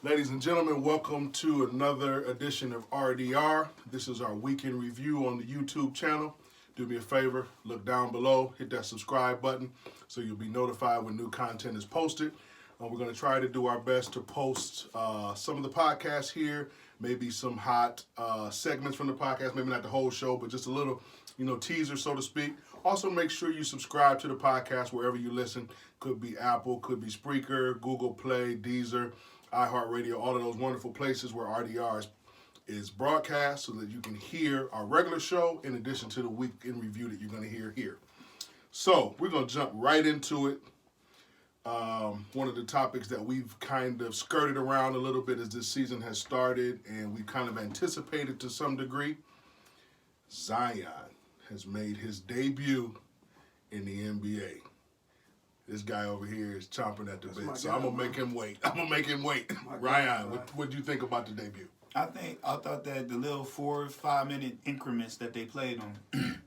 Ladies and gentlemen, welcome to another edition of RDR. This is our weekend review on the YouTube channel. Do me a favor, look down below, hit that subscribe button so you'll be notified when new content is posted. We're going to try to do our best to post some of the podcasts here, maybe some hot segments from the podcast, maybe not the whole show, but just a little, teaser, so to speak. Also, make sure you subscribe to the podcast wherever you listen. Could be Apple, could be Spreaker, Google Play, Deezer, iHeartRadio, all of those wonderful places where RDR is broadcast so that you can hear our regular show in addition to the weekend review that you're going to hear here. So we're going to jump right into it. One of the topics that we've kind of skirted around a little bit as this season has started and we kind of anticipated to some degree. Zion has made his debut in the NBA. This guy over here is chomping at the bit, so I'm going to make him wait. Ryan, what do you think about the debut? I thought that the little 4 or 5 minute increments that they played on,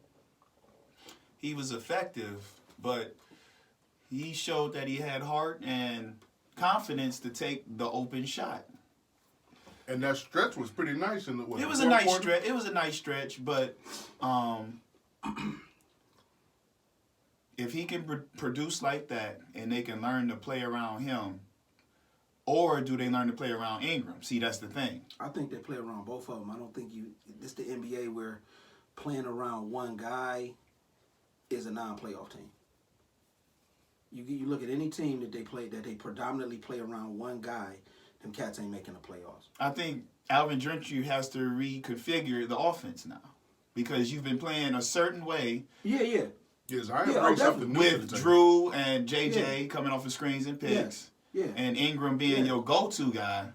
he was effective, but he showed that he had heart and confidence to take the open shot. And that stretch was pretty nice. It was a nice stretch. It was a nice stretch, but if he can produce like that and they can learn to play around him, or do they learn to play around Ingram? See, that's the thing. I think they play around both of them. I don't think this is the NBA where playing around one guy is a non-playoff team. You look at any team that they predominantly play around one guy, them cats ain't making the playoffs. I think Alvin Gentry has to reconfigure the offense now because you've been playing a certain way. Yeah. Yes, I agree something with Drew and JJ coming off of screens and picks. Yeah. And Ingram being your go-to guy.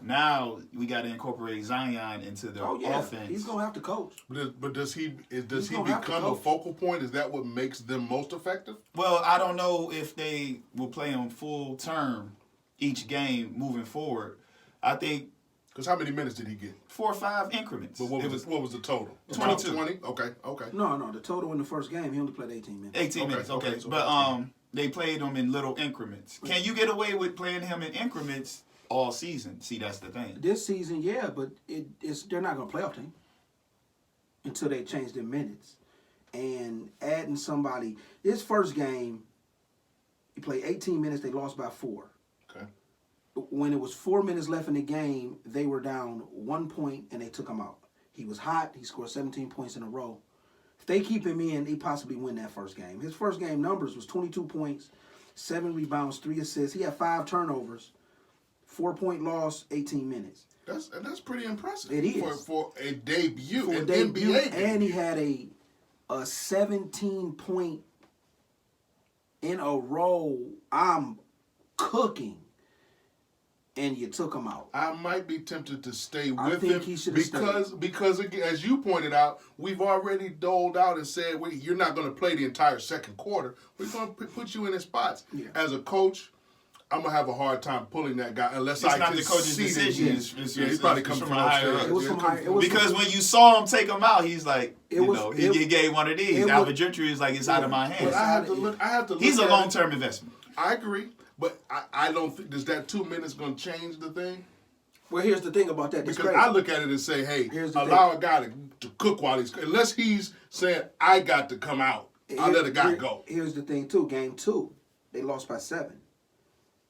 Now we got to incorporate Zion into the offense. He's gonna have to coach. But does he become a focal point? Is that what makes them most effective? Well, I don't know if they will play him full term each game moving forward. I think. Because how many minutes did he get? 4 or 5 increments. But what was the total? 22. 20? Okay. No. The total in the first game, he only played 18 minutes. 18 minutes, okay. So they played him in little increments. Can you get away with playing him in increments all season? See, that's the thing. This season, yeah, but they're not going to playoff team until they change their minutes. And adding somebody, this first game, he played 18 minutes, they lost by 4. Okay. When it was 4 minutes left in the game, they were down 1 point and they took him out. He was hot, he scored 17 points in a row. If they keep him in, he possibly win that first game. His first game numbers was 22 points, 7 rebounds, 3 assists. He had 5 turnovers. 4-point loss, 18 minutes. That's pretty impressive. It is. For a debut, for an debut, NBA game. And he had a 17-point in a row. I'm cooking. And you took him out. I might be tempted to stay with him he because again, as you pointed out, we've already doled out and said, "Wait, you're not going to play the entire second quarter. We're going to put you in his spots." Yeah. As a coach, I'm gonna have a hard time pulling that guy unless it's I not can the coach's see decision. He's probably coming from higher up. Because when you saw him take him out, he's like, he gave one of these. Alvin Gentry is like, it's out of my hands. But I have to look. He's a long-term investment. I agree, but I don't think does that 2 minutes gonna change the thing? Well, here's the thing about that. Because I look at it and say, hey, allow a guy to cook while he's unless he's saying I got to come out. I'll let a guy go. Here's the thing too. Game 2, they lost by 7.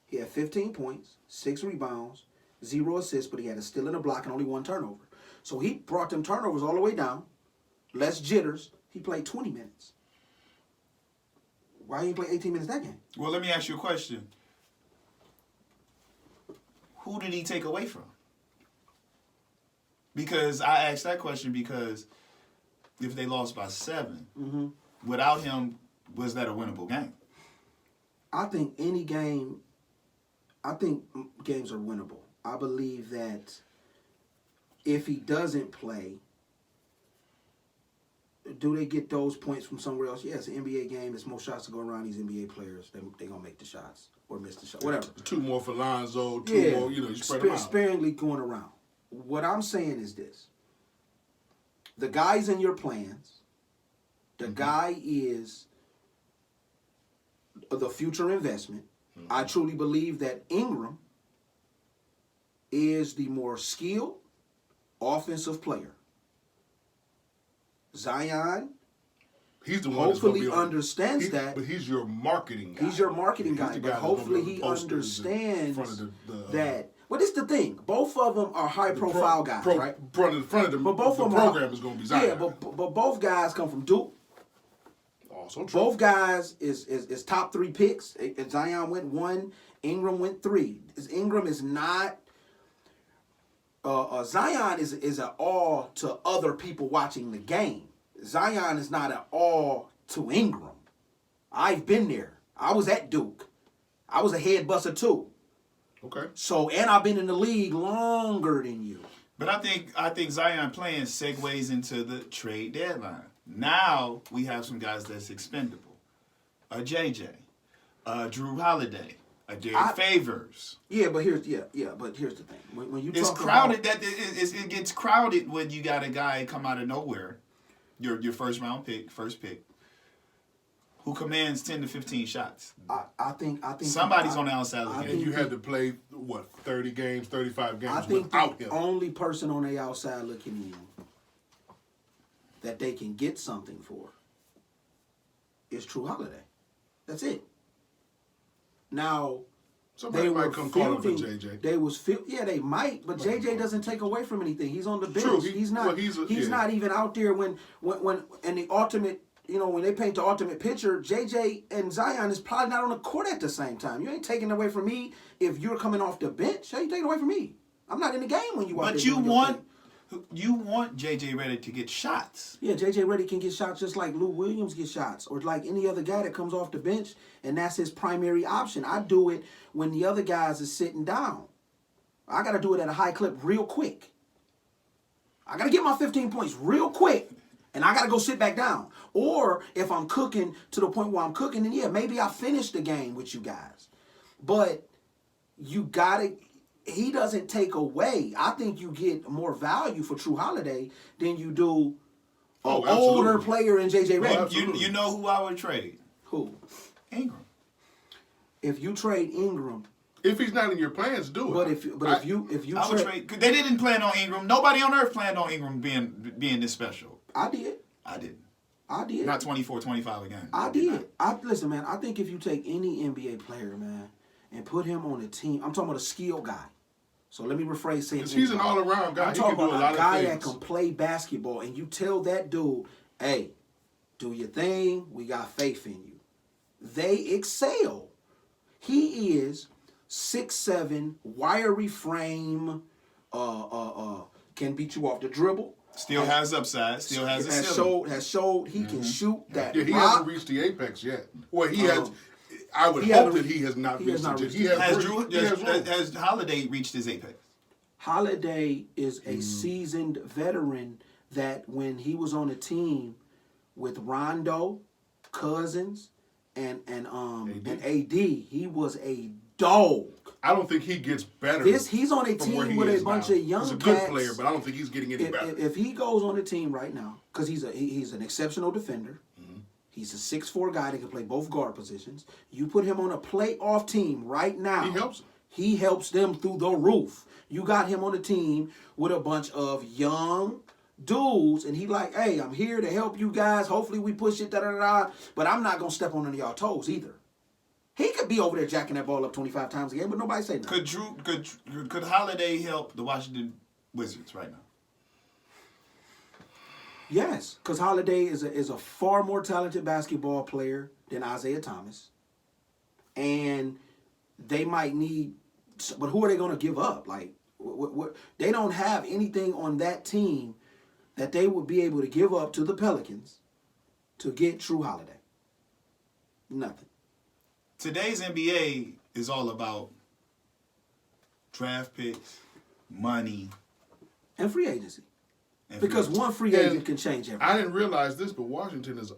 He had 15 points, 6 rebounds, 0 assists, but he had a steal and a block and only 1 turnover. So he brought them turnovers all the way down, less jitters. He played 20 minutes. Why didn't he play 18 minutes that game? Well, let me ask you a question. Who did he take away from? Because I asked that question because if they lost by 7, without him, was that a winnable game? I think games are winnable. I believe that if he doesn't play, do they get those points from somewhere else? Yes, an NBA game, there's more shots to go around. These NBA players, they're going to make the shots or miss the shot, whatever. 2 more for Lonzo, 2 more, you spread them out. Sparingly going around. What I'm saying is this. The guy's in your plans. The guy is the future investment. I truly believe that Ingram is the more skilled offensive player. Zion He's the one that's gonna hopefully be on- understands he- that. But he's your marketing guy. He's your marketing He's guy, the but that's gonna be hopefully on the he posters in understands front of the, that. Well, this is the thing. Both of them are high-profile guys, right? Front of the But both the of them program is going to be Zion. Yeah, but both guys come from Duke. Also true. Both guys is top 3 picks. Zion went 1, Ingram went 3. Ingram is not. Zion is an all to other people watching the game. Zion is not an all to Ingram. I've been there. I was at Duke. I was a head buster too. Okay. So, and I've been in the league longer than you. But I think Zion playing segues into the trade deadline. Now we have some guys that's expendable. A JJ, Drew Holiday, a Derek Favors. Yeah, but here's the thing. When you It's talk crowded. about, It gets crowded when you got a guy come out of nowhere, your first pick, who commands 10 to 15 shots. I think Somebody's on the outside I looking. And think you had to play, 30 games, 35 I games think without the him. only person on the outside looking in that they can get something for is True Holiday. That's it. Now, Somebody they might were come calling for fielding. JJ. They was yeah, they might, but JJ doesn't take away from anything. He's on the bench. True, He's not. well, he's not even out there when and the ultimate. When they paint the ultimate picture, JJ and Zion is probably not on the court at the same time. You ain't taking away from me if you're coming off the bench. How you taking away from me? I'm not in the game when you out But there you doing your want thing. JJ Redick to get shots. Yeah, JJ Redick can get shots just like Lou Williams gets shots, or like any other guy that comes off the bench, and that's his primary option. I do it when the other guys is sitting down. I got to do it at a high clip real quick. I got to get my 15 points real quick, and I got to go sit back down. Or if I'm cooking to the point where I'm cooking, then yeah, maybe I finish the game with you guys. But you got to... He doesn't take away. I think you get more value for True Holiday than you do an older player in JJ Redick. You know who I would trade? Who? Ingram. If you trade Ingram, If he's not in your plans, do it. but if you I would trade. 'Cause they didn't plan on Ingram. Nobody on earth planned on Ingram being this special. I did. I didn't. Not 24, 25 again. I did. Listen, man. I think if you take any NBA player, man, and put him on a team, I'm talking about a skilled guy. So let me rephrase saying. Because he's an all-around guy. I'm He talking can do a about lot a guy of that things. can play basketball, and you tell that dude, "Hey, do your thing. We got faith in you." They excel. He is 6'7", wiry frame. Can beat you off the dribble. Still has upside. Still has a ceiling. Has showed he can shoot that. Yeah, he rock. hasn't reached the apex yet. Well, he has. I would he hope hasn't that he has not he has reached not it. reached He it. has Has room. has Holiday reached his apex? Holiday is a seasoned veteran that when he was on a team with Rondo, Cousins, and AD, he was a dog. I don't think he gets better. He's on a from where team he with a is bunch now. of young He's a good cats. player, but I don't think he's getting any better. If he goes on a team right now, because he's an exceptional defender, he's a 6'4" guy that can play both guard positions. You put him on a playoff team right now. He helps them. He helps them through the roof. You got him on a team with a bunch of young dudes, and he like, hey, I'm here to help you guys. Hopefully we push it, da-da-da-da. But I'm not going to step on any of y'all toes either. He could be over there jacking that ball up 25 times a game, but nobody say nothing. Could Holiday help the Washington Wizards right now? Yes, because Holiday is a far more talented basketball player than Isaiah Thomas. And they might need, but who are they going to give up? Like, what, they don't have anything on that team that they would be able to give up to the Pelicans to get True Holiday. Nothing. Today's NBA is all about draft picks, money, And free agency. and Because free one free agent can change everything. I didn't realize this, but Washington is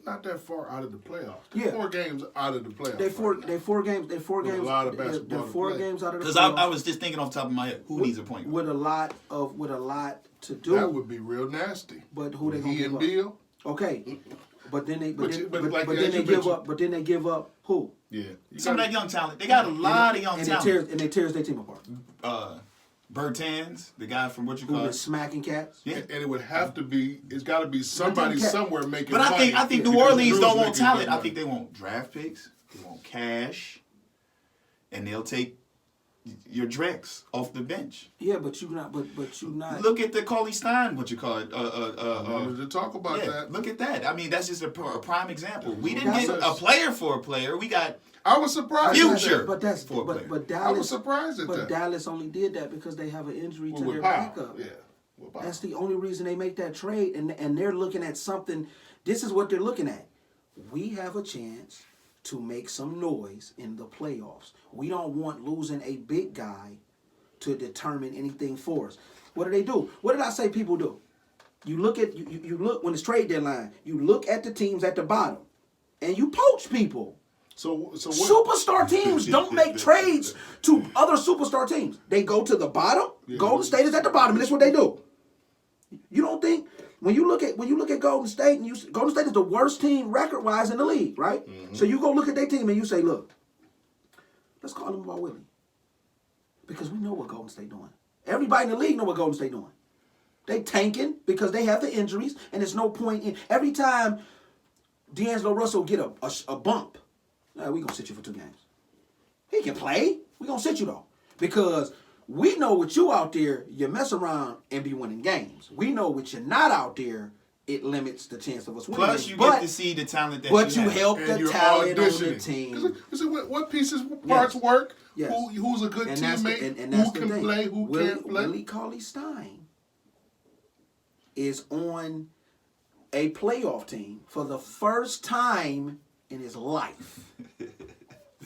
not that far out of the playoffs. They're Yeah. 4 games out of the playoffs. They four right now. games. They four With a games. lot of they're basketball to 4 play. games out of the Because playoffs. I was just thinking off the top of my head, who needs a point guard? with a lot to do. That would be real nasty. But who they gonna He give and up? Bill? Okay, but then they But then like they you give mentioned- up. But then they give up who? Yeah. Some of that young talent. They got a lot of young and talent. they tears their team apart. Bertans, the guy from what you Who call been it. smacking cats? Yeah. And it would have to be. It's got to be somebody Cat- somewhere making. But money I think New because Orleans Drew's don't want making talent. good I money. think they want draft picks. They want cash, and they'll take your Drex off the bench. Yeah, but you not. But you not. Look at the Cauley Stein, what you call it. I wanted to talk about Yeah, that. look at that. I mean, that's just a prime example. We didn't That's get a- a player for a player. We got I was surprised. Future. at that. But that's for a player. but I was Dallas. surprised at But that. Dallas only did that because they have an injury Well, to with their Powell, backup. yeah. With Powell. That's the only reason they make that trade, and they're looking at something. This is what they're looking at. We have a chance to make some noise in the playoffs. We don't want losing a big guy to determine anything for us. What do? What did I say people do? You look at you look when it's trade deadline. You look at the teams at the bottom, and you poach people. So what? Superstar teams don't make trades to other superstar teams. They go to the bottom. Yeah. Golden State is at the bottom, and that's what they do. You don't think when you look at Golden State and Golden State is the worst team record wise in the league, right? Mm-hmm. So you go look at their team and you say, look, let's call them about Willie, because we know what Golden State doing. Everybody in the league know what Golden State doing. They tanking because they have the injuries, and there's no point in every time D'Angelo Russell get a bump. We gonna sit you for 2 games. He can play. We gonna sit you though, because we know with you out there, you mess around and be winning games. We know with you're not out there, it limits the chance of us winning. plus you get to see the talent that but you you have. help And the you're talent on the auditioning. team. What pieces, parts work? Yes. Who's a good And that's teammate? and that's who the can thing. play? Who can't play? Willie Cauley-Stein is on a playoff team for the first time in his life.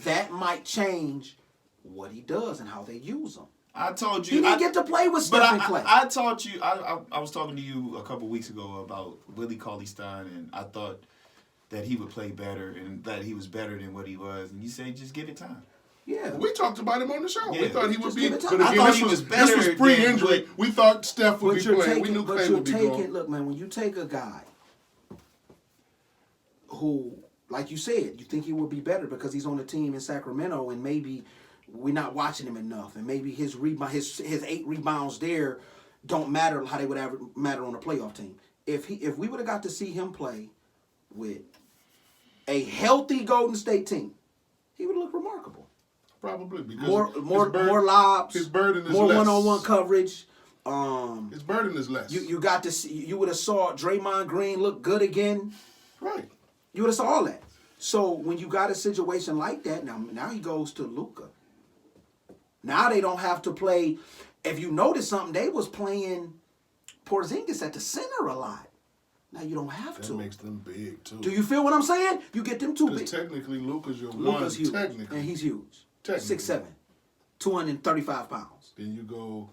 That might change what he does and how they use him. I told He you. didn't get to play with But Steph and Clay. I taught you. I was talking to you a couple weeks ago about Willie Cauley-Stein, and I thought that he would play better and that he was better than what he was. And you say just give it time. Yeah. We talked about him on the show. We Yeah. thought he would Just be. give But it time. again, I thought this he was was better this was than pre-injury. what- We thought Steph would But be you're playing. We taking, knew but Clay you're would be taking. going. Look, man, when you take a guy who, like you said, you think he will be better because he's on the team in Sacramento, and maybe we're not watching him enough, and maybe his 8 rebounds there don't matter how they would matter on a playoff team. If we would have got to see him play with a healthy Golden State team, he would look remarkable. Probably because More lobs, his burden is more less. one-on-one coverage. His burden is less. You got to see. You would have saw Draymond Green look good again. right. You would have saw all that. So when you got a situation like that, now he goes to Luka. Now they don't have to play. If you notice something, they was playing Porzingis at the center a lot. Now you don't have That to. makes them big too. Do you feel what I'm saying? You get them too big. Because technically, Luka's your Luka's one. huge, Technically, and he's huge. Technically. 6'7", 235 pounds. then you go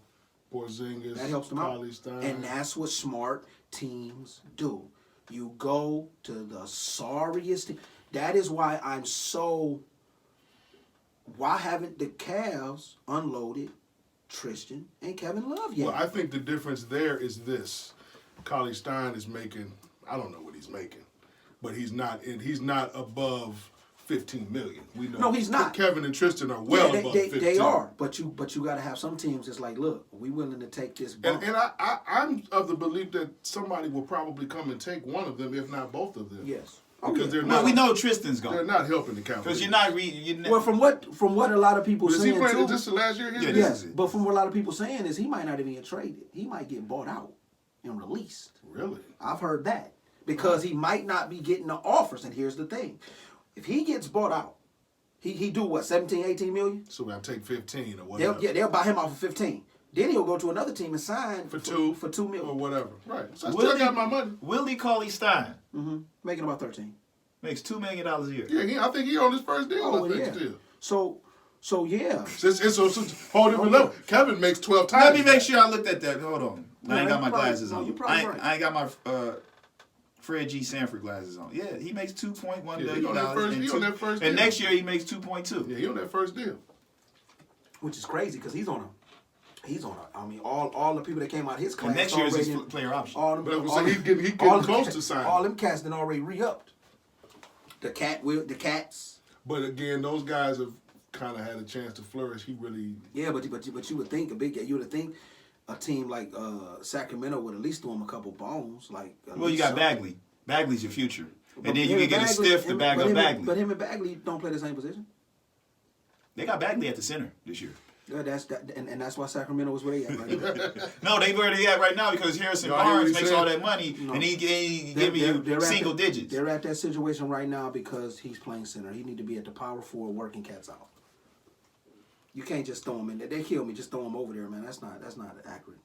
Porzingis. That helps them out. Cauley-Stein. And that's what smart teams do. You go to the sorriest team. That is why I'm so. Why haven't the Cavs unloaded Tristan and Kevin Love yet? Well, I think the difference there is this: Cauley-Stein is making. I don't know what he's making, but he's not. He's not above 15 million. We know. No, he's not. Kevin and Tristan are well Yeah, above they 15. are, but you got to have some teams that's like, look, we willing to take this bump. And I'm of the belief that somebody will probably come and take one of them, if not both of them. Yes. Because they're Well, not. we know Tristan's They're gone not helping the Cavaliers. because you're not reading. Well, from what a lot of people But is he saying playing too. just the last year? Yeah, Here? this Yes, is it. but from what a lot of people saying is he might not even get traded. He might get bought out and released. Really? I've heard that because he might not be getting the offers. And here's the thing: if he gets bought out, he do what 17, 18 million? So I'll take 15 or whatever. They'll buy him off for 15. Then he'll go to another team and sign for $2 $2 million. or whatever. Right. So I still got my money. Willie Cauley-Stein making about 13. makes $2 million a year. Yeah, I think he on his first deal. Oh I think yeah. still. So yeah. It's a whole different level. Kevin makes 12 times. Let me make sure I looked at that. Hold on. No, I ain't got my you probably- glasses no, on. you probably right. I ain't got my Fred G. Sanford glasses on. Yeah, he makes $2.1 Yeah, million he on that first- and he on that first and deal. next year he makes 2.2. Yeah, he on that first deal. Which is crazy because he's on a. I mean, all the people that came out of his class. And next year is his already- player option. All them, But I was all saying them- he getting all them close cats- to signing. All them cats done already re-upped. The Cats. But again, those guys have kind of had a chance to flourish, he really. Yeah, but you would think you would think a team like Sacramento would at least throw him a couple bones. Like, Well, you got Bagley. Bagley's your future, But and then you him can get a Bagley- stiff to him- back but up him- Bagley. But him and Bagley don't play the same position. They got Bagley at the center this year. Yeah, and that's why Sacramento was where they at right now. No, they where they at right now because Harrison No, I hear what Barnes he makes said. all that money, No. and he They're- giving you they're at single that- digits. They're at that situation right now because he's playing center. He need to be at the power forward working cats out. You can't just throw him in there. They kill me. Just throw him over there, man. That's not accurate.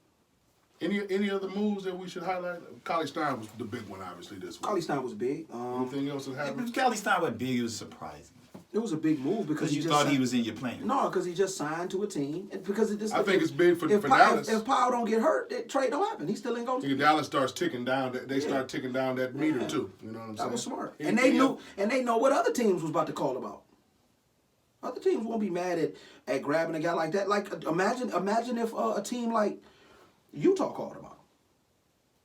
Any other moves that we should highlight? Cauley Stein was the big one, obviously, this week. Cauley Stein was big. Anything else that happened? Cauley Stein wasn't big. It was surprising It was a big move because because you just thought signed- he was in your plan. No, because he just signed to a team, and because it just. I think it's big for if Dallas. If Powell don't get hurt, that trade don't happen. He's still in go. I think Dallas starts ticking down. They start ticking down that meter Yeah. too. You know what I'm saying? That was smart, He- and they he- knew, and they know what other teams was about to call about. Other teams won't be mad at grabbing a guy like that. Like imagine if a team like Utah called him out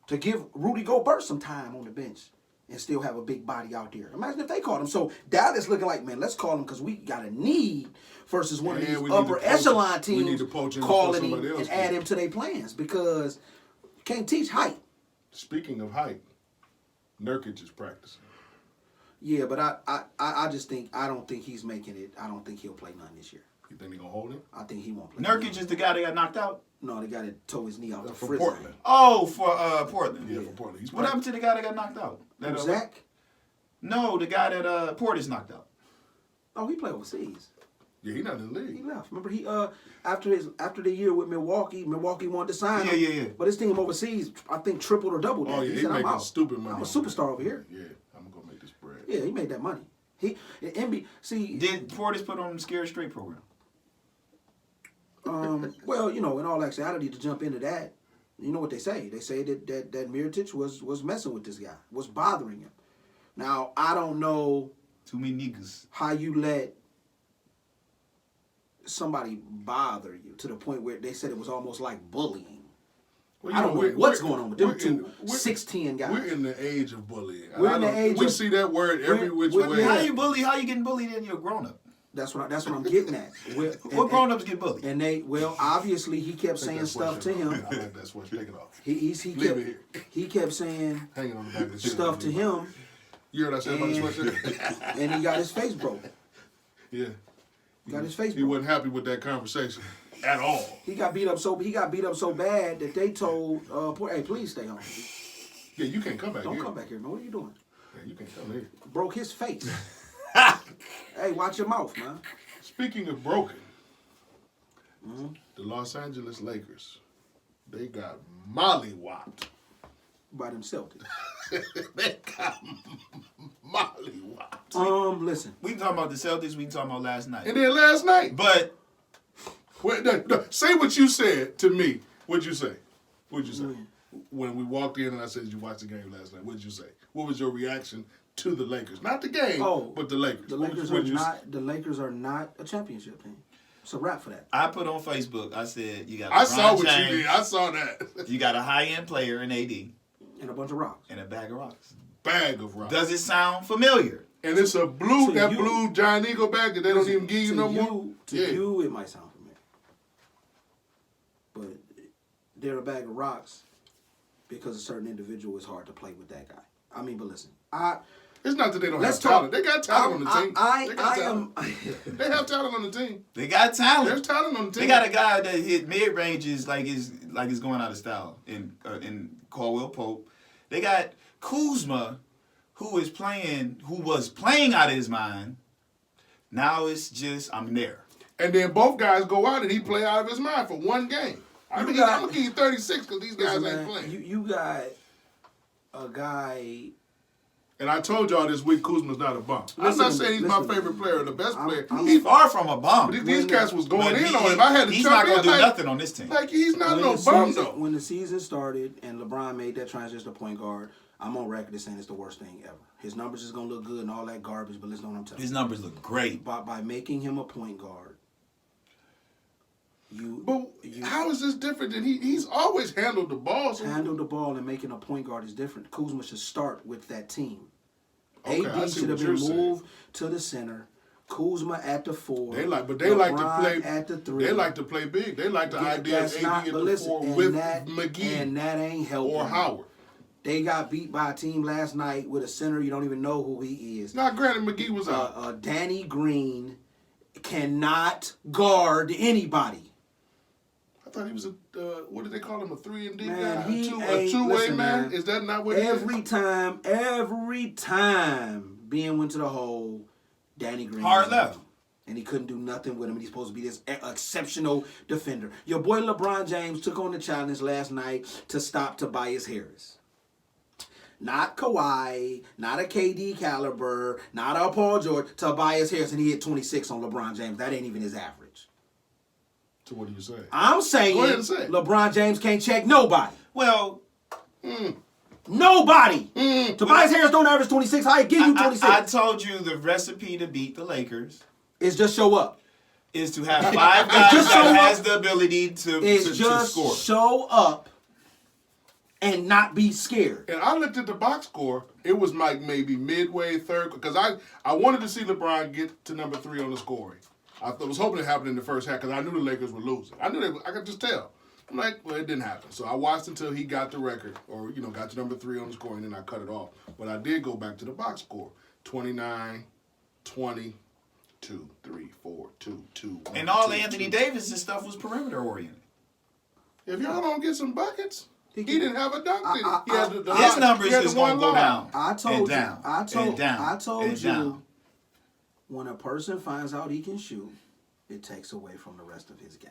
to give Rudy Gobert some time on the bench and still have a big body out there. Imagine if they called him. So Dallas looking like, man, let's call him because we got a need versus one of And these we need upper to poach echelon him. We need teams to poach him calling before him somebody else and add can. him to their plans because you can't teach height. Speaking of height, Nurkic is practicing. Yeah, but I just think I don't think he's making it. I don't think he'll play none this year. You think they gonna hold him? I think he won't play. Nurkic is the guy that got knocked out. No, the guy that tore his knee out the For frizz. Portland. Oh, for Portland. Yeah, for Portland. He's What happened to the guy that got knocked out? That, Zach? No, the guy that Portis knocked out. Oh, he played overseas. Yeah, he's not in the He league. left. Remember he after the year with Milwaukee wanted to sign him. Yeah. But his team overseas, I think tripled or doubled that. Oh yeah, he he's said, I'm making out. stupid money. I'm a over superstar there. over here. Yeah, I'm gonna make this bread. Yeah, he made that money. He NBC. Did Portis put on the Scared Straight program? Well, in all actuality, to jump into that, you know what they say? They say that Mirotic was messing with this guy, was bothering him. Now I don't know Too many niggas. how you let somebody bother you to the point where they said it was almost like bullying. Well, I don't know what's going on with them we're in- two we're- 6'10" guys. We're in the age of bullying. And We're I in the don't- age We of- see that word every which we're- way. How you bully? How you getting bullied and you're a grown up? That's what I'm getting at. What grown ups get bullied? And they obviously he kept saying That's stuff to him. I like that switch. Take it off. He kept saying Hanging on the back of the shirt. stuff to him, You heard I said about the And- sweatshirt? and he got his face broken. Yeah. Got his face He broken. wasn't happy with that conversation at all. He got beat up so bad that they told, "Hey, please stay home. Yeah, you can't come back Don't here. come back here, man. What are you doing?" Yeah, you can't come here. Broke his face. Hey, watch your mouth, man. Speaking of broken, Mm-hmm. the Los Angeles Lakers, they got mollywopped. By them Celtics. They got mollywopped. Listen. We can talk about the Celtics. We can talk about last night. And then last night, But wait, no, say what you said to me. What'd you say? What'd you say? Mm. When we walked in and I said, "Did you watch the game last night?" What'd you say? What was your reaction to the Lakers? Not the game, but the Lakers. The What Lakers what'd you say? The Lakers are not a championship team. It's a wrap for that. I put on Facebook. I said you got. I LeBron saw what James, you did. I saw that. You got a high end player in AD And a bunch of rocks. and a bag of rocks. Bag of rocks. Does it sound familiar? And it's a blue, To that you- blue Giant Eagle bag that they don't even give you To no more. To Yeah. you, it might sound familiar. But they're a bag of rocks because a certain individual is hard to play with that guy. I mean, but listen, It's not that they don't let's have talk. talent. They got talent on the team. They got I talent. am. They have talent on the team. They got There's talent. talent on the team. They got a guy that hit mid ranges like is going out of style in Caldwell Pope. They got Kuzma, who was playing out of his mind. Now it's just I'm there. And then both guys go out and he play out of his mind for one game. I'm got- gonna give you 36 because these guys Listen, ain't man, playing. you got a guy. And I told y'all this week Kuzma's not a bum. I'm not saying he's my listen, favorite player or the best player. He's far from a bum. But these cats was going But in on him. I had to he's jump not gonna in do like, nothing on this team. like he's not When no the bum season- though. When the season started and LeBron made that transition to point guard, I'm on record as saying it's the worst thing ever. His numbers is gonna look good and all that garbage, but listen to what I'm telling His you. numbers look great. By making him a point guard, you How is this different than he's always handled the ball? So handle the ball and making a point guard is different. Kuzma should start with that team. Okay, I AD see should have what been you're saying. moved to the center. Kuzma at the 4. They like to play at the 3. They like to play big. They like the idea of That's AD not- at but the listen, 4 and with that- McGee and that ain't helping. or Howard. They got beat by a team last night with a center you don't even know who he is. Now, granted, McGee was out. Danny Green cannot guard anybody. I thought he was what did they call him? A 3-and-D Man, guy? he A ain't- two-way listen, man? man. Is that not what he is? Every time Ben went to the hole, Danny Green Hard was left. out. And he couldn't do nothing with him. And he's supposed to be this exceptional defender. Your boy LeBron James took on the challenge last night to stop Tobias Harris. Not Kawhi, not a KD caliber, not a Paul George. Tobias Harris, and he hit 26 on LeBron James. That ain't even his average. So what do you say? I'm saying Go ahead and say it. LeBron James can't check nobody. Well, Nobody. Tobias Harris don't average 26. I give you 26. I told you the recipe to beat the Lakers It's just show up. is to have 5 guys just show that up. has the ability to It's just score. show up and not be scared. And I looked at the box score. It was like maybe midway third because I wanted to see LeBron get to number 3 on the scoring. I was hoping it happened in the first half because I knew the Lakers were losing. I could just tell. I'm like, well, it didn't happen. So I watched until he got the record or got to number 3 on the scoring, and then I cut it off. But I did go back to the box score: 29, 20, 2, 3, 4, 2, 2. 1, And all 2, Anthony 2. Davis' stuff was perimeter oriented. If y'all don't get some buckets, he can- didn't have a dunk. Did he? I- He had the His line- numbers he had the is going one to go line. down. I told and you. down. I told and down. I told and you. down. When a person finds out he can shoot, it takes away from the rest of his game.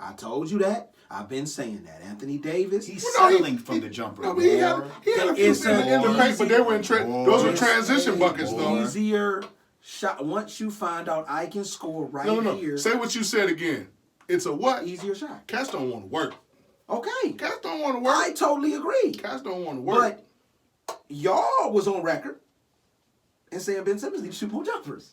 I told you that. I've been saying that. Anthony Davis. He's Well, no, settling from the jumper. No, but he had a few It's in the a paint, but they were in those were It's transition a buckets, though. Easier shot. Once you find out I can score right No. here. Say what you said again. It's a what? Easier shot. Cats don't want to work. Okay. Cats don't want to work. I totally agree. Cats don't want to work. But y'all was on record and saying Ben Simmons needs to shoot more jumpers.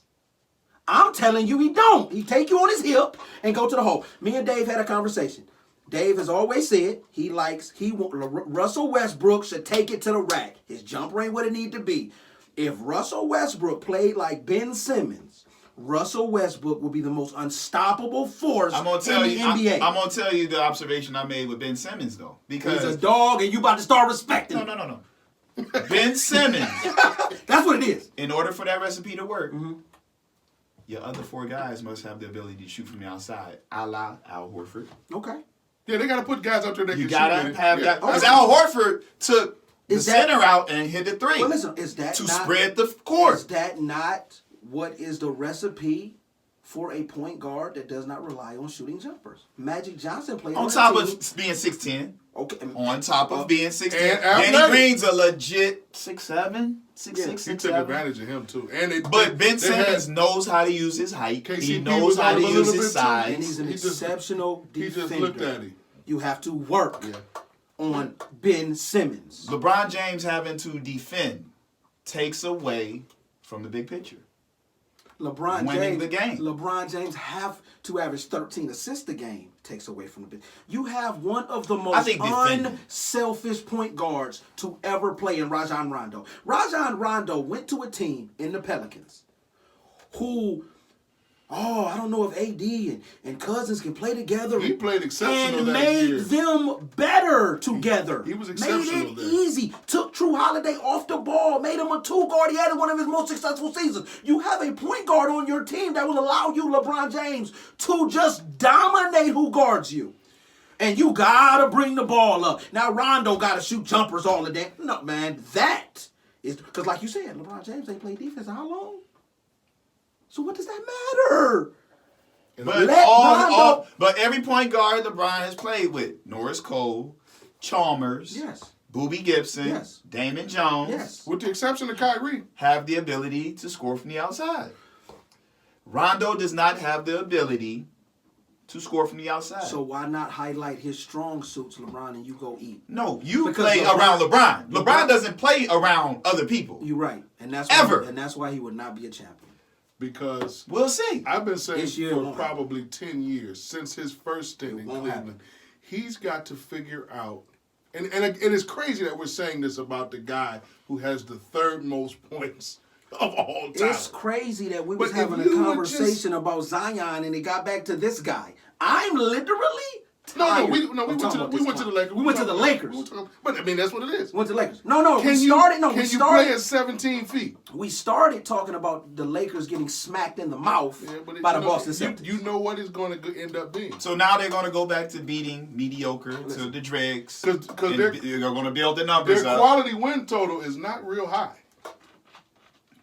I'm telling you he don't. He take you on his hip and go to the hole. Me and Dave had a conversation. Dave has always said Russell Westbrook should take it to the rack. His jumper ain't what it need to be. If Russell Westbrook played like Ben Simmons, Russell Westbrook will be the most unstoppable force I'm gonna tell in you. the NBA. I'm gonna tell you the observation I made with Ben Simmons though, because He's a dog, and you about to start respecting him. no. Ben Simmons, That's what it is. in order for that recipe to work, your other 4 guys must have the ability to shoot from the outside, a la Al Horford. Okay. Yeah, they got to put guys out there that You can gotta shoot. have that. Okay. Because Al Horford took the Is that- center out and hit the 3 Well, listen, is that to not, spread the Is court. that not what is the recipe for a point guard that does not rely on shooting jumpers? Magic Johnson played On a top team. of being 6'10", Okay. on top of being 6'10", And Danny athletic. Green's a legit 6'7", 6'6", He took 6'7". advantage of him too. And But Ben they had- Simmons knows how to use his height. He KCP knows was how on to him a use little his bit, too. size. And he's an He just- exceptional he defender. just looked at him. You have to work Yeah. on Ben Simmons. LeBron James having to defend takes away from the big picture. LeBron Winning James, the game. LeBron James have to average 13 assists a game. Takes away from the bit. You have one of the most think defending. unselfish point guards to ever play in Rajon Rondo. Rajon Rondo went to a team in the Pelicans who, I don't know if AD and Cousins can play together. He played exceptional and that made year. them better together. He was Made exceptional it there. easy. Took Drew Holiday off the ball. Made him a 2 guard. He had one of his most successful seasons. You have a point guard on your team that will allow you, LeBron James, to just dominate who guards you. And you gotta bring the ball up. Now Rondo gotta shoot jumpers all the day. No, man, that is because, like you said, LeBron James ain't played defense in how long? So what does that matter? But Let Rondo- but every point guard LeBron has played with, Norris Cole, Chalmers, Yes. Boobie Gibson, Yes. Damon Jones, Yes. With the exception of Kyrie. have the ability to score from the outside. Rondo does not have the ability to score from the outside. So why not highlight his strong suits, LeBron, and you go eat? no, you Because play around LeBron. LeBron doesn't play around other people. You're right, and that's Ever. Why, and that's why he would not be a champion. Because We'll see. I've been saying This year for won't probably 10 years, since his first stint in won't Cleveland, happen. he's got to figure out, and it's crazy that we're saying this about the guy who has the 3rd most points of all time. It's crazy that we was But if having a you would conversation about Zion and it got back to this guy. I'm literally No, tired we of went to talking the about this clown. Lakers. We went to the Lakers. But I mean, that's what it is. Went to the Lakers. No, Can we you started. No, can we you started. play at 17 feet? We started talking about the Lakers getting smacked in the mouth Yeah, but by the you know, Boston Celtics. You know what it's going to end up being. So now they're going to go back to beating mediocre to the dregs. 'Cause And they're- they're going to build the numbers Their up. quality win total is not real high.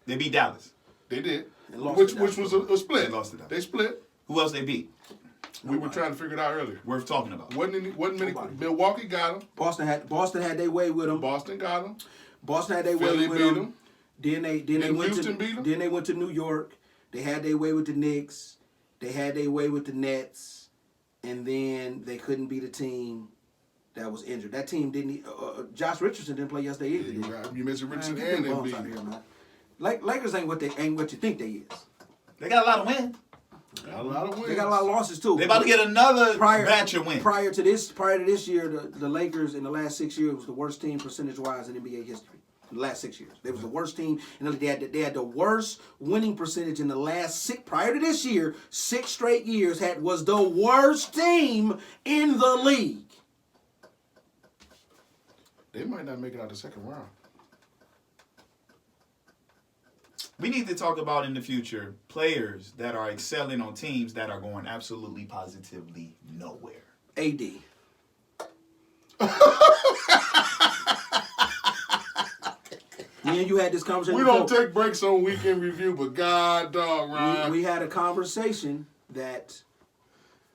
They beat Dallas. They did, And lost which to Dallas. was a split. They lost to Dallas. They split. Who else they beat? We were trying to figure it out earlier. Worth talking about. Wasn't many. Nobody. Milwaukee got them. Boston had their way with them. Boston got them. Boston had their Philly way with beat them. them. Then they And went Houston beat to 'em? then they went to New York. They had their way with the Knicks. They had their way with the Nets, and then they couldn't beat a team that was injured. That team didn't. Josh Richardson didn't play yesterday either. did he? You mentioned Richardson Man, get and them bums out Embiid. here, man. Lakers ain't what you think they is. They got a lot of wins. Got a lot of wins. They got a lot of losses too. They about to get another prior batch of wins. Prior to this year, the Lakers in the last 6 years was the worst team percentage wise in NBA history. In the last 6 years, they was the worst team, and they had the worst winning percentage in the last six. Prior to this year, 6 straight years was the worst team in the league. They might not make it out the second round. We need to talk about in the future players that are excelling on teams that are going absolutely positively nowhere. AD. Me and you had this conversation. We don't before. take breaks on weekend review, but God, dog, Ryan. We had a conversation that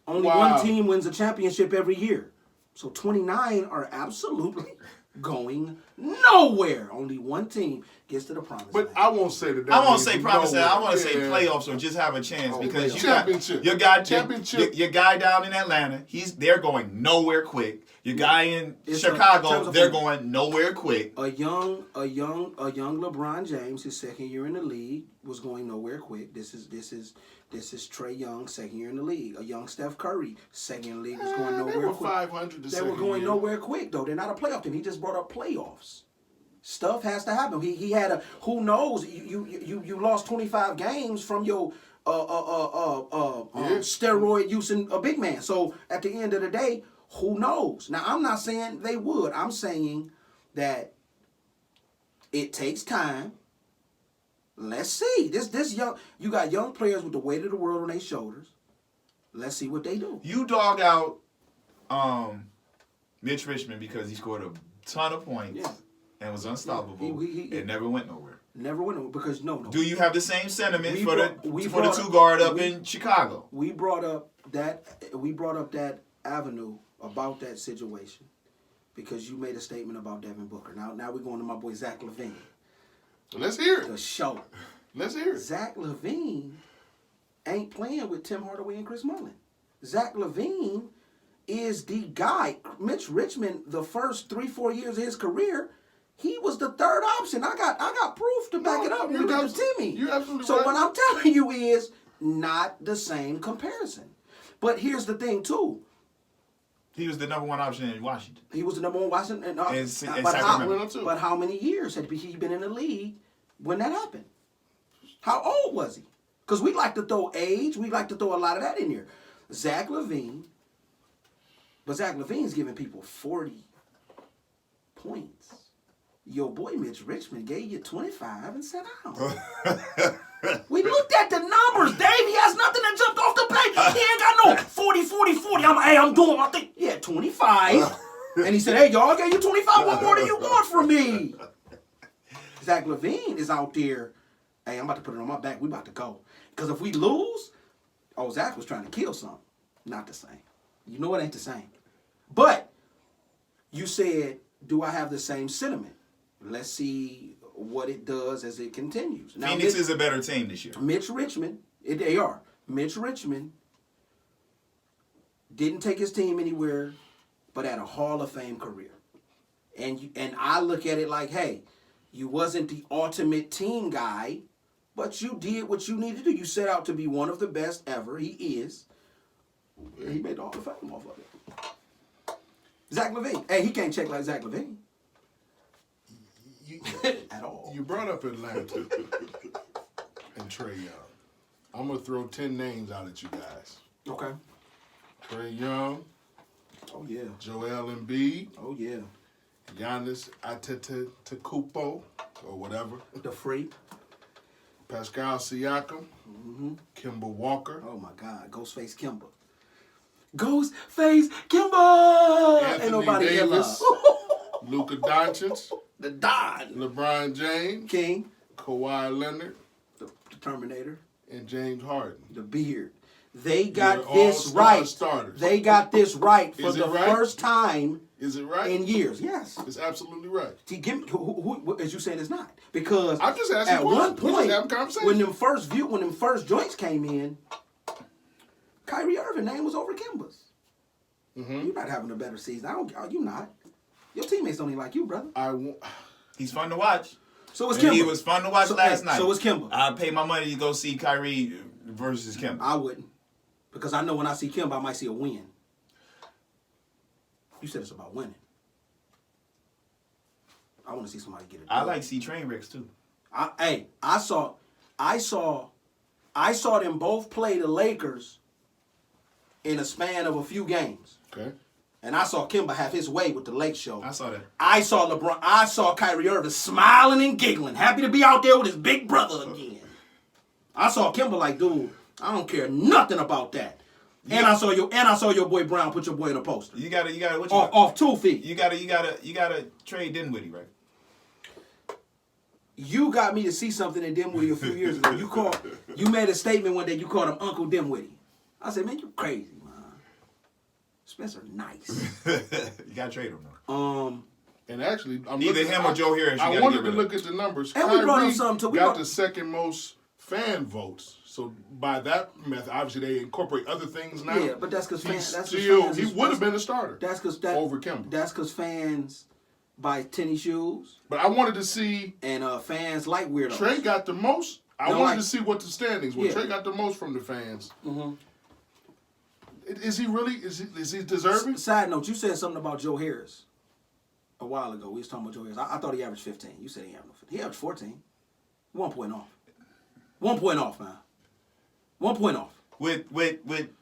only Wow. one team wins a championship every year. So 29 are absolutely going nowhere. Only one team gets to the promised But land. I won't say that. I won't means say promise. nowhere. I want to say Yeah. playoffs or just have a chance because you Championship. got your guy, Championship. your guy down in Atlanta. They're going nowhere quick. Your guy in It's in Chicago, terms of they're football. going nowhere quick. A young LeBron James, his second year in the league, was going nowhere quick. This is Trae Young, second year in the league. A young Steph Curry, second year in the league, was going They nowhere were quick. 500 the They second were going year. nowhere quick though. They're not a playoff team. He just brought up playoffs. Stuff has to happen. He had a who knows. You lost 25 games from your steroid using a big man. So at the end of the day, who knows? Now I'm not saying they would. I'm saying that it takes time. Let's see. This young you got young players with the weight of the world on their shoulders. Let's see what they do. You dog out Mitch Richmond because he scored a ton of points Yeah. and was unstoppable. He- it never went nowhere. Never win because no. Do you have the same sentiment We for brought- the we for the brought- two guard up we- in Chicago? We brought up that avenue about that situation because you made a statement about Devin Booker. Now we're going to my boy Zach LaVine. Let's hear The it. show. Let's hear it. Zach LaVine ain't playing with Tim Hardaway and Chris Mullin. Zach LaVine is the guy. Mitch Richmond, the first 3-4 years of his career, he was the third option. I got proof to back No, it up. you're Look at abs- the Timmy. you're absolutely so right. what I'm telling you is not the same comparison. But here's the thing too. He was the number one option in Washington. He was the number one Washington. And But Sacramento. how many years had he been in the league when that happened? How old was he? Because we like to throw age. We like to throw a lot of that in here. Zach LaVine. But Zach LaVine's giving people 40 points. Your boy Mitch Richmond gave you 25 and sat down. We looked at the numbers, Dave. He has nothing that jumped off the page. He ain't got no 40, 40, 40. I'm doing my thing. Yeah, 25. And he said, hey, y'all, I gave you 25. What more do you want from me? Zach LaVine is out there. Hey, I'm about to put it on my back. We about to go. Because if we lose, Zach was trying to kill something. Not the same. You know it ain't the same. But you said, do I have the same sentiment? Let's see what it does as it continues. Now, Phoenix is a better team this year. Mitch Richmond, they are. Mitch Richmond didn't take his team anywhere but had a Hall of Fame career. And I look at it like, hey, you wasn't the ultimate team guy, but you did what you needed to do. You set out to be one of the best ever. He is. And he made the Hall of Fame off of it. Zach LaVine. Hey, he can't check like Zach LaVine. at all. You brought up Atlanta and Trae Young. I'm gonna throw 10 names out at you guys. Okay. Trae Young, Oh yeah. Joel Embiid, Oh yeah. Giannis Antetokounmpo, or whatever, The Freak. Pascal Siakam, Kemba Walker, Oh my God. Ghostface Kimba. Ghostface Kimba. Anthony Ain't nobody Davis. ever. Luka Doncic, The Don. LeBron James, King. Kawhi Leonard, The Terminator. and James Harden. The Beard. They got They're this all-star right. starters. They got this right for Is it the right? first time Is it right? in years. Yes. It's absolutely right. Give me, who, as you said, it's not because I'm just asking at questions. one We're just point having conversation. when them first joints came in, Kyrie Irving name was over Kimba's. You're not having a better season. You not. Your teammates don't even like you, brother. He's fun to watch. So it's And Kimba. he was fun to watch last night. So it's Kimba. I'd pay my money to go see Kyrie versus Kimba. I wouldn't, because I know when I see Kimba, I might see a win. You said it's about winning. I want to see somebody get it. I like see train wrecks too. I saw them both play the Lakers in a span of a few games. Okay. And I saw Kimba have his way with the Lake Show. I saw that. I saw Kyrie Irving smiling and giggling, happy to be out there with his big brother again. I saw Kimba like, dude, I don't care nothing about that. And I saw your boy Brown put your boy in a poster. You gotta what you Off 2 feet. You gotta trade Dinwiddie, right? You got me to see something in Dinwiddie a few years ago. You made a statement one day, you called him Uncle Dinwiddie. I said, man, you crazy, man. Spencer, nice. You gotta trade him though. And actually, I'm Either looking, him or Joe Harris, you I gotta wanted get to rid look of. at the numbers. And we brought Kyrie up something, too. got the second most fan votes. So by that method, obviously they incorporate other things now. Yeah, but that's because fans. He would have been a starter. That's because over Kemba. That's because fans buy tennis shoes But I wanted to see. and fans like weirdos. Trey got the most. I Don't wanted like- to see what the standings were. Yeah. Trey got the most from the fans. Mm-hmm. Is he really? Is he deserving? Side note, you said something about Joe Harris a while ago. We was talking about Joe Harris. I thought he averaged 15. You said he averaged 15. He averaged 14. 1 point off. 1 point off, man. 1 point off. With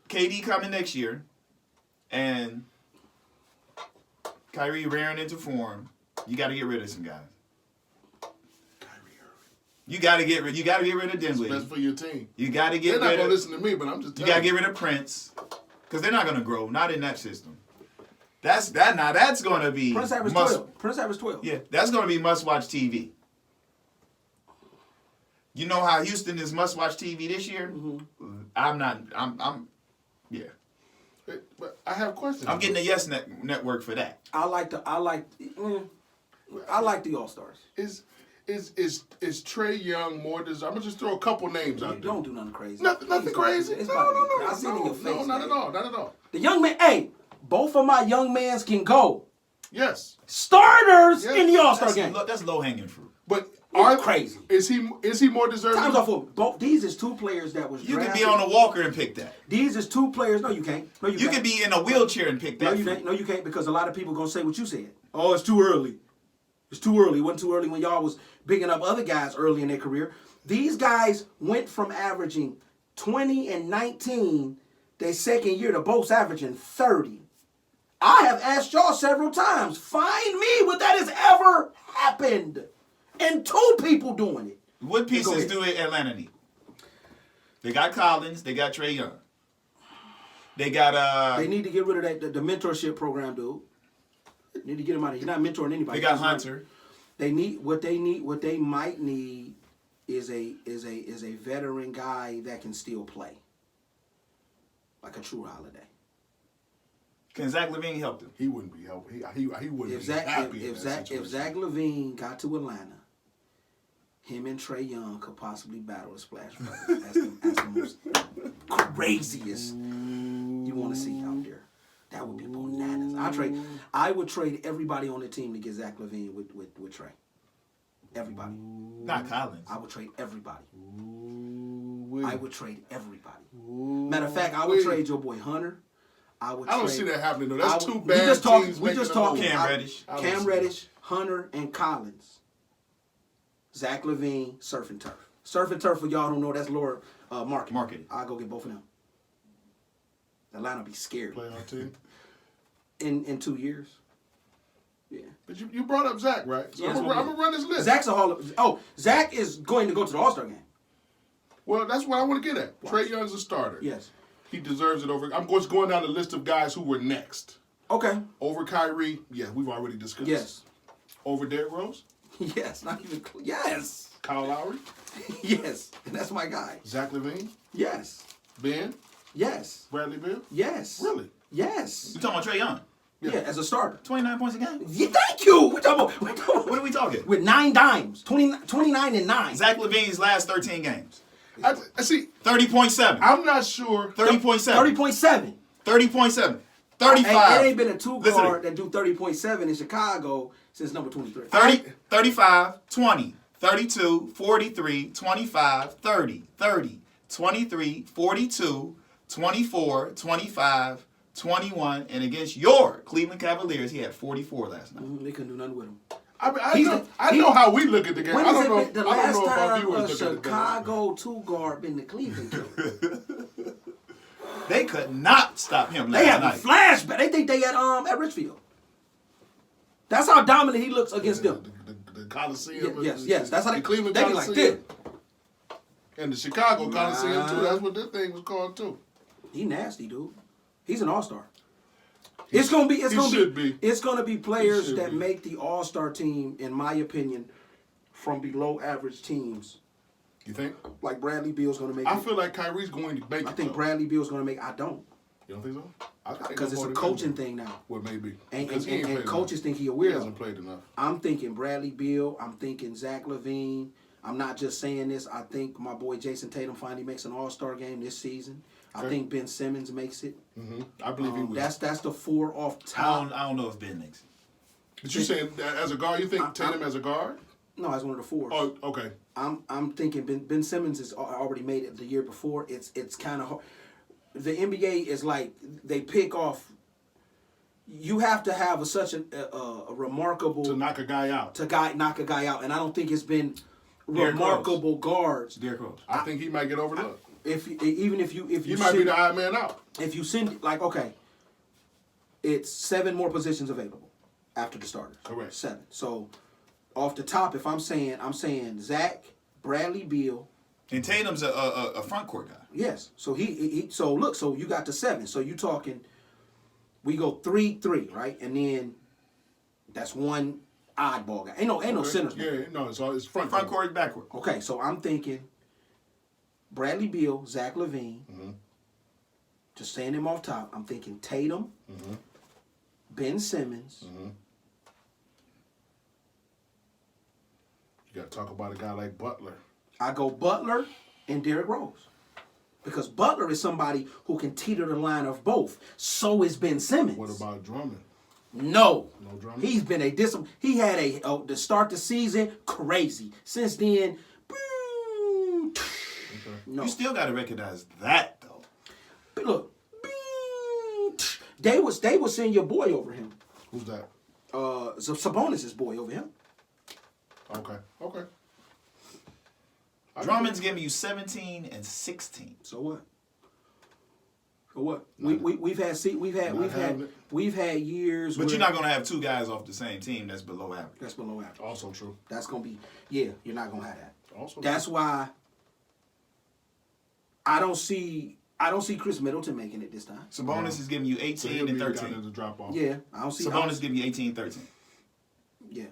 KD coming next year, and Kyrie rearing into form, you got to get rid of some guys. Kyrie Irving. You got to get rid of It's Dinwiddie. best for your team. You got to They're get not rid gonna of. listen to me, but I'm just. You telling got to get rid of Prince, because they're not going to grow. Not in that system. That's going to be Prince averaged 12. Prince averaged 12. Yeah, that's going to be must-watch TV. You know how Houston is must-watch TV this year? Mm-hmm. Yeah. But I have questions. I'm getting the Yes Network for that. I like the All Stars. Is Trey Young more deserving? I'm gonna just throw a couple names out there. Don't do nothing crazy. Nothing crazy. It's No, about to be no, crazy. I see it in your face. no, not man. at all. Not at all. The young man, hey, both of my young mans can go. Yes, Starters Yes. in the All-Star game. That's low-hanging fruit. but You're crazy. Is he more deserving? Time's up for both. These is two players that was You could drafted. be on a walker and pick that. These is two players. No, you can't. No, you You can't. could be in a wheelchair and pick No, that. you fruit. can't. No, you can't because a lot of people gonna say what you said. Oh, it's too early. It's too early. It wasn't too early when y'all was bigging up other guys early in their career. These guys went from averaging 20 and 19 their second year to both averaging 30. I have asked y'all several times, find me what that has ever happened. And two people doing it. What Go pieces ahead. do Atlanta need? They got Collins. They got Trae Young. They got They need to get rid of the mentorship program, dude. Need to get him out of here. He's not mentoring anybody. They got He's not- Hunter. They need what they might need is a veteran guy that can still play. Like a true Holiday. Can Zach LaVine help them? He wouldn't be helping. He wouldn't If be happy in if that situation. Zach LaVine got to Atlanta, him and Trae Young could possibly battle the Splash Brothers as the most craziest you want to see out there. That would be bananas. I would trade everybody on the team to get Zach LaVine with Trae. Everybody. Not Collins. I would trade everybody. Ooh-wee. I would trade everybody. Matter of fact, I would trade your boy Hunter. I don't see that happening though. That's two bad teams. We just making a talking. move. Cam Reddish. I don't Cam see Reddish, Hunter, and Collins. Zach LaVine, Surf and Turf. Surf and Turf, for y'all who don't know, that's Lord Market. Marketing. I'll go get both of them. Atlanta be scared Playoff team. in 2 years. Yeah. But you brought up Zach, right? So Yes, I'm we gonna did. run this list. Zach's a Hall of... Oh, Zach is going to go to the All-Star game. Well, that's what I want to get at. Trae Young's a starter. Yes. He deserves it over. I'm just going down the list of guys who were next. Okay. Over Kyrie, yeah, we've already discussed. Yes. Over Derrick Rose, Yes. Not even... Yes. Kyle Lowry, Yes. And that's my guy. Zach LaVine, Yes. Ben, Yes. Bradley Beal. Yes. Really? Yes. You talking about Trae Young? Yeah, as a starter. 29 points a game? Yeah, thank you. We're talking about, What are we talking? with 9 dimes. 29 and 9. Zach LaVine's last 13 games. I see. 30.7. I'm not sure. 30.7. 30.7. 30.7. 35. It ain't been a two Listen. guard that do 30.7 in Chicago since number 23. 30, 35, 20, 32, 43, 25, 30, 30, 23, 42, 24, 25, 21, and against your Cleveland Cavaliers, he had 44 last night. They couldn't do nothing with him. I know how we look at the game. When I has don't know. it been the I don't last know if our time viewers a look at the game. Chicago two guard been the Cleveland killer? They could not stop him They have last a night. flashback. They think they at Richfield. That's how dominant he looks against them. The Coliseum. Yes. That's how the Cleveland they be like Coliseum. this. And the Chicago Coliseum, too. Nah. That's what this thing was called, too. He nasty, dude. He's an all-star. It's gonna be players should that be. make the all-star team, in my opinion, from below average teams. You think? Like Bradley Beal's gonna make I it. feel like Kyrie's going to make it. I think though. Bradley Beal's gonna make. I don't, You don't think so? I think because it's more a than coaching that. thing now, Well, maybe. and Because he ain't played coaches enough. think he a He weirdo. hasn't played enough. I'm thinking Bradley Beal. I'm thinking Zach LaVine. I'm not just saying this. I think my boy Jason Tatum finally makes an all-star game this season. I Okay. think Ben Simmons makes it. I believe he will. That's the 4 off top. I don't know if Ben makes it. But you saying that as a guard, you think Tatum as a guard? No, as one of the 4s. Oh, okay. I'm thinking Ben Simmons has already made it the year before. It's kind of hard. The NBA is like they pick off. You have to have such a remarkable To knock a guy out. knock a guy out, and I don't think it's been Derrick remarkable guards. Derrick Rose. I think he might get overlooked. If you He might be the odd man out. if you send like okay, it's 7 more positions available after the starters. Correct. 7. So off the top, if I'm saying Zach, Bradley Beal. And Tatum's a front court guy. Yes. So so you got the 7. So you talking we go 3-3, right? And then that's one oddball guy. Ain't no Okay. centers. Yeah, no, it's front Front court, back court. Okay, so I'm thinking Bradley Beal, Zach LaVine. Just saying him off top. I'm thinking Tatum, Ben Simmons. You got to talk about a guy like Butler. I go Butler and Derrick Rose. Because Butler is somebody who can teeter the line of both. So is Ben Simmons. What about Drummond? No. No Drummond? He's been he had to start the season crazy. Since then, no. You still got to recognize that, though. But look, they would send your boy over him. Who's that? Sabonis' boy over him. Okay. Drummond's giving you 17 and 16. So what? We've had years. But where you're not going to have 2 guys off the same team that's below average. That's below average. Also true. That's gonna be you're not gonna have that. Also That's true. why I don't see Chris Middleton making it this time. Sabonis is giving you So 18 he'll and be the guy 13. to drop off. Yeah, I don't see Sabonis giving you 18 and 13. Yeah.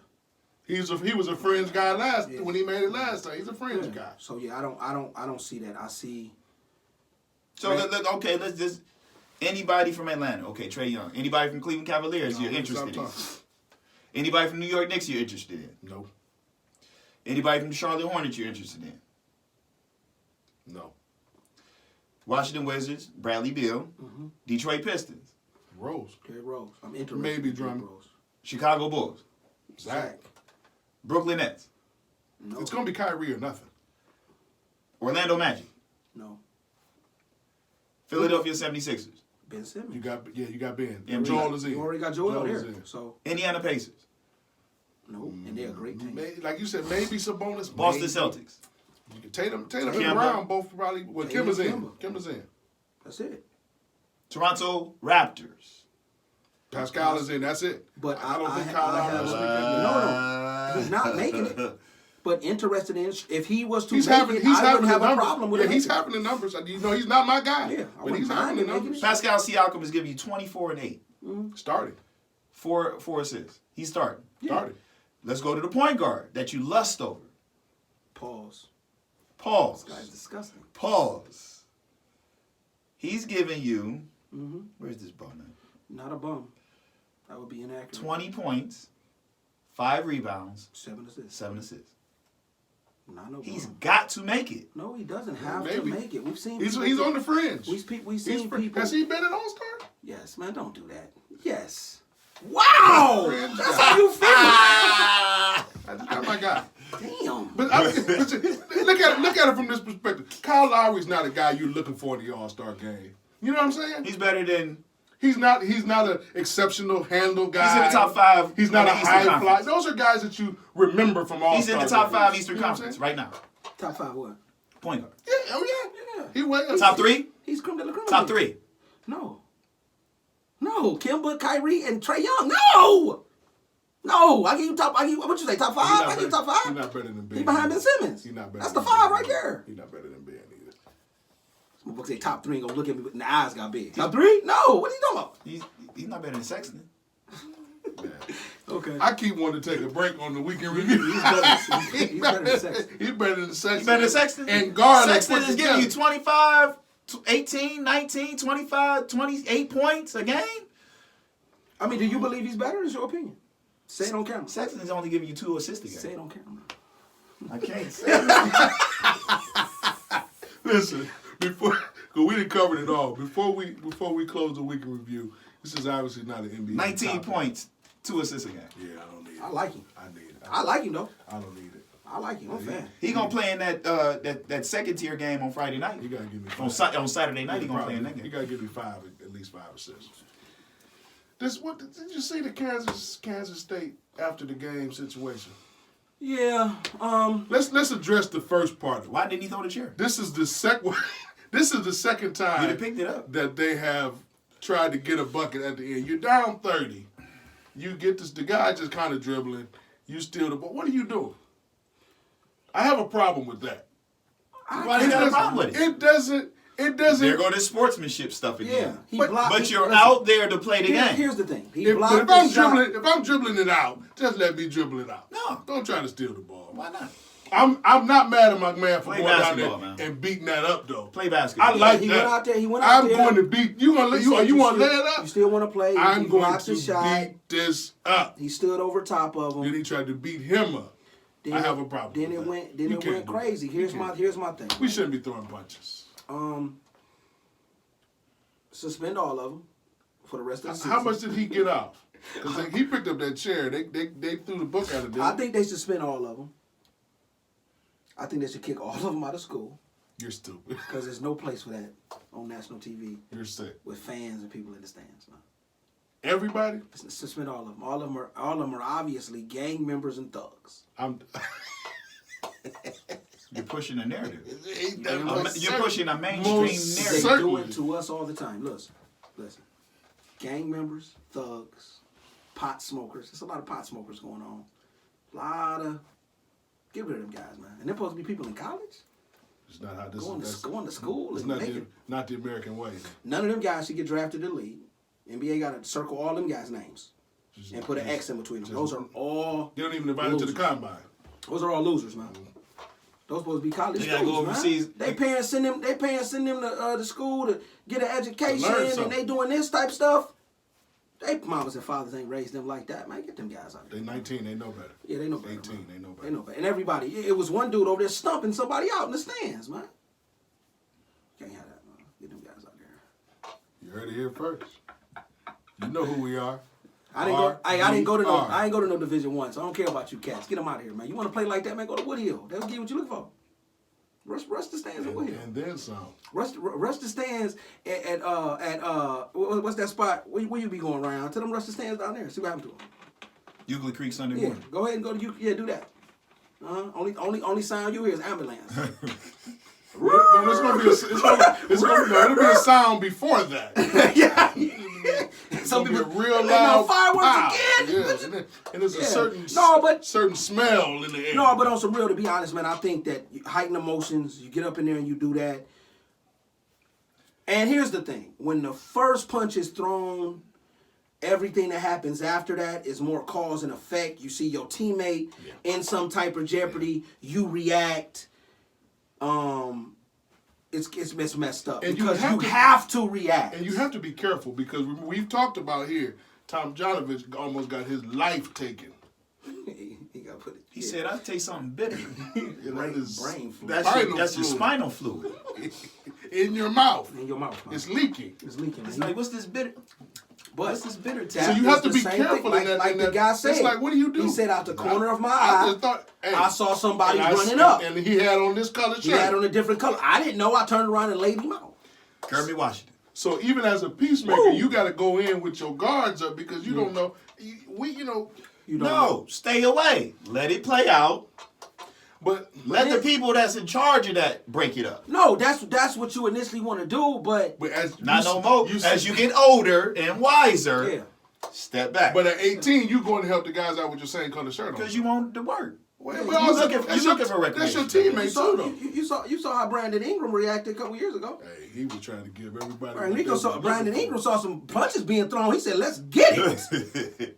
He was a fringe guy Yeah. when he made it last time. He's a fringe guy. So yeah, I don't see that. I see. So, let's just... Anybody from Atlanta. Okay, Trae Young. Anybody from Cleveland Cavaliers you're interested in. Anybody from New York Knicks you're interested in. No. Anybody from the Charlotte Hornets you're interested in. No. Washington Wizards, Bradley Beal. Detroit Pistons. Rose. Derrick Rose. I'm interested. Maybe in Derrick Drummond. Rose. Chicago Bulls. Zach. Brooklyn Nets. No. It's gonna be Kyrie or nothing. Orlando Magic. No. Philadelphia 76ers. Ben Simmons. You got Ben. Yeah, Joel is in. You already got Joel is here. in. So Indiana Pacers. No, and they're a great team. Like you said, maybe Sabonis. Boston maybe. Celtics. Tatum and Kemba. Brown both probably. Well, Tatum Kimba's in. and Kemba. Kimba's in. That's it. Toronto Raptors. Pascal is in. That's it. But I don't think I Kyle Lowry have- will no, speak he's not making it. But interested in if he was to He's make having. it, He's I having wouldn't the have a numbers. problem with Yeah, him. he's making it. having the numbers. You know, he's not my guy. Yeah, I but wouldn't he's having mind the him making numbers. it. Pascal Siakam is giving you 24 and 8. Starting. Four assists. He's starting. Starting. Let's go to the point guard that you lust over. Pause. Pause. This guy's disgusting. Pause. He's giving you, where's this ball now? Not a bum. That would be inaccurate. 20 points, 5 rebounds, 7 assists. 7 assists. Not no He's bum. got to make it. No, he doesn't have Maybe. to make it. We've seen. He's people- on the fringe. We've He's seen people. Has he been an All-Star? Yes, man. Don't do that. Yes. Wow. Fringe That's guy. how you feel. That's not my guy. Damn. But listen, look at it from this perspective. Kyle Lowry's not a guy you're looking for in the All-Star game. You know what I'm saying? He's better than. He's not an exceptional handle guy. He's in the top 5. He's not of a the Eastern high fly. Conference. Those are guys that you remember from All-Star He's in the top games. 5 Eastern You know what I'm Conference saying? right now. Top 5 what? Point guard. Yeah, oh yeah. Yeah. He went Top 3? He's creme de la creme. Top 3. No. No. Kimba, Kyrie, and Trae Young. No. No. I give you top. What you say? Top 5? I give you top 5. He's not better than Ben. He behind Ben Simmons. He's not better. That's the than 5 Ben right there. He's not better than Ben either. My book say top 3 ain't gonna look at me, but the eyes got big. Top 3? No. What are you talking about? He's not better than Sexton. Yeah. Okay. I keep wanting to take a break on the weekend review. He's better than Sexton. He's better than Sexton. He's better than Sexton. And Garland Sexton put is giving you together. 25, 18, 19, 25, 28 points a game. I mean, do you believe he's better? Is your opinion? Say it on camera. Sexton is only giving you 2 assists a Say game. it on camera. I can't say it. Listen, because we done covered it all. Before we close the weekend review, this is obviously not an NBA. 19 topic. points, 2 assists a game. Yeah, I don't need it. I like him. I need it. I like him though. I don't need it. I like him. I'm a fan. He gonna play in that second tier game on Friday night. You gotta give me On five. on Saturday night, he gonna play in that You game. gotta give me at least 5 assists. Did you see the Kansas State after the game situation? Yeah. Let's address the first part of it. Why didn't he throw the chair? This is the second. This is the second time You'd have picked it up. that they have tried to get a bucket at the end. You're down 30. You get this. The guy just kind of dribbling. You steal the ball. What are you doing? I have a problem with that. Why you got a problem with it? It doesn't. There go this sportsmanship stuff Yeah. again. He But- blocked. But he- you're listen, out there to play the game. Here's the thing. He If, blocked but if the I'm shot. dribbling it out, just let me dribble it out. No. Don't try to steal the ball. Why not? I'm not mad at my man for Play going down basketball, there man. and beating that up though. Play basketball. I like he that. went out there. He went out I'm there. going to beat you. Gonna He you? said You want to still- lay it up? You still want to play? I'm he going blocked to the shot. beat this up. He stood over top of him. Then he tried to beat him up. Then I have a problem. Then with it that. went. Then You it can't went do crazy. that. Here's You my can't. thing. We shouldn't be throwing punches. Suspend all of them for the rest of the season. How much did he get off? Because he picked up that chair. They threw the book at him. I think they suspend all of them. I think they should kick all of them out of school You're stupid. because there's no place for that on national TV You're sick. with fans and people in the stands. No. Everybody. Suspend all of them. All of them are obviously gang members and thugs. You're pushing a narrative. Most You're pushing a mainstream most They narrative. do certainly. it to us all the time. Listen. Gang members, thugs, pot smokers. There's a lot of pot smokers going on. Get rid of them guys, man. And they're supposed to be people in college? It's not how this Going is. to school It's and not making. not the American way. None of them guys should get drafted to the league. NBA got to circle all them guys' names and put an X in between them. Those are all They don't even invite him to the losers. combine. Those are all losers, man. Those supposed to be college They gotta students, go overseas. man. They parents send them to school to get an education, learn and something. they doing this type stuff. They mamas and fathers ain't raised them like that, man. Get them guys out They there. 19. They know better. Yeah, they know better. 18. man. They know better. They know better. And everybody, it was one dude over there stumping somebody out in the stands, man. Can't have that, man. Get them guys out there. You heard it here first. You know who we are. I didn't go to no. R. I ain't go to no Division 1, so I don't care about you cats. Get them out of here, man. You want to play like that, man? Go to Woodhill. They'll give you what you look for. Rush the stands at Woodhill. And then some. Rush the stands at what's that spot? Where you be going around? Tell them rush the stands down there. See what happened to them. Euclid Creek Sunday Yeah, morning. go ahead and go to you. Yeah, do that. Only sound you hear is ambulance. No, it'll be a sound before that. Yeah. It's gonna be a real They loud know fireworks pow. again. Yeah, and there's a certain certain smell in the air. No, but on some real, to be honest, man, I think that heightened emotions, you get up in there and you do that. And here's the thing. When the first punch is thrown, everything that happens after that is more cause and effect. You see your teammate in some type of jeopardy, you react. It's messed up. And because you have to react. And you have to be careful because we've talked about here, Tom Jonovich almost got his life taken. He got put it. He said, "I'll take something bitter." brain fluid. That's your spinal fluid in your mouth. In your mouth. It's leaking. It's leaking. It's like, what's this bitter? What's this bitter taste? So you have to be careful like, in that. Like the guy said. It's like, what do you do? He said, out the corner of my eye, just thought, hey, I saw somebody and running up. And he had on this color shirt. He had on a different color. I didn't know. I turned around and laid him out. Kirby Washington. So even as a peacemaker, Woo. you got to go in with your guards up because you don't know. You don't No, know. stay away. Let it play out. But Let the people that's in charge of that break it up. No, that's what you initially want to do, but as Not no more. As you get older and wiser, yeah. step back. But at 18, you going to help the guys out with your same color shirt on. Because you want to work. Well, you but also, looking for that's your recognition. teammate too, though. You saw how Brandon Ingram reacted a couple years ago. Hey, he was trying to give everybody. Brandon Ingram saw some punches being thrown. He said, "Let's get it."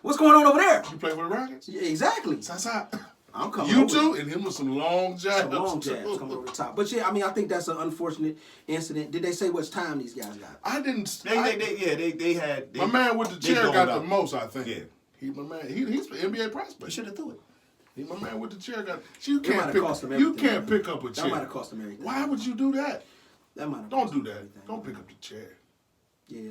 What's going on over there? You play for the Rockets? Yeah, exactly. Sasa. I'm coming. You over too, there. and him with some long jabs. Some long jabs coming over the top. But yeah, I mean, I think that's an unfortunate incident. Did they say which time these guys got? I didn't. They had. My man with the chair got the most, I think. Yeah. He's an NBA prospect. You should have threw it. My man with the chair got. You It might can't have pick. cost him You everything, can't man. pick up a That chair. might have cost him everything. Why would you do that? That might have. Don't cost do him that. everything. Don't pick up the chair. Yeah.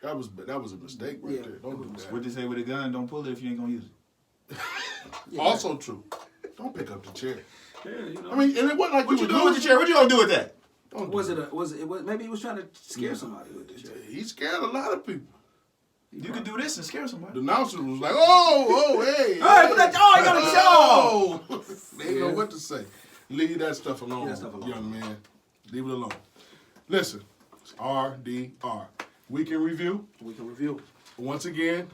That was a mistake right Yeah. there. Don't do that. What they say with a gun, don't pull it if you ain't going to use it. Yeah. Also true. Don't pick up the chair. Yeah, you know. I mean, and it wasn't like What you was doing with the chair? What you going to do with that? Don't do Was that. it maybe he was trying to scare somebody with the chair. He scared a lot of people. You could do this and scare The somebody. announcer was like, "Oh, hey, Hey, put that- oh, you got a oh." They didn't know Yeah. what to say. Leave that stuff alone, Leave that stuff alone. young man. Leave it alone. Listen, it's RDR. Weekend review. We can review. Once again,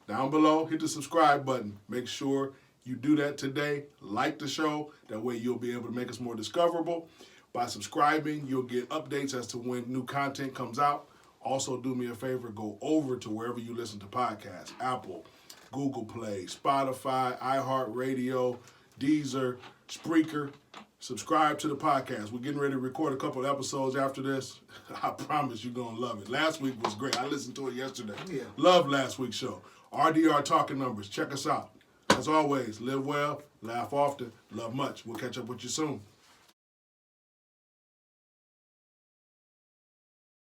down below, hit the subscribe button. Make sure you do that today. Like the show. That way you'll be able to make us more discoverable. By subscribing, you'll get updates as to when new content comes out. Also, do me a favor, go over to wherever you listen to podcasts. Apple, Google Play, Spotify, iHeartRadio, Deezer, Spreaker. Subscribe to the podcast. We're getting ready to record a couple of episodes after this. I promise you're going to love it. Last week was great. I listened to it yesterday. Yeah. Love last week's show. RDR Talking Numbers. Check us out. As always, live well, laugh often, love much. We'll catch up with you soon.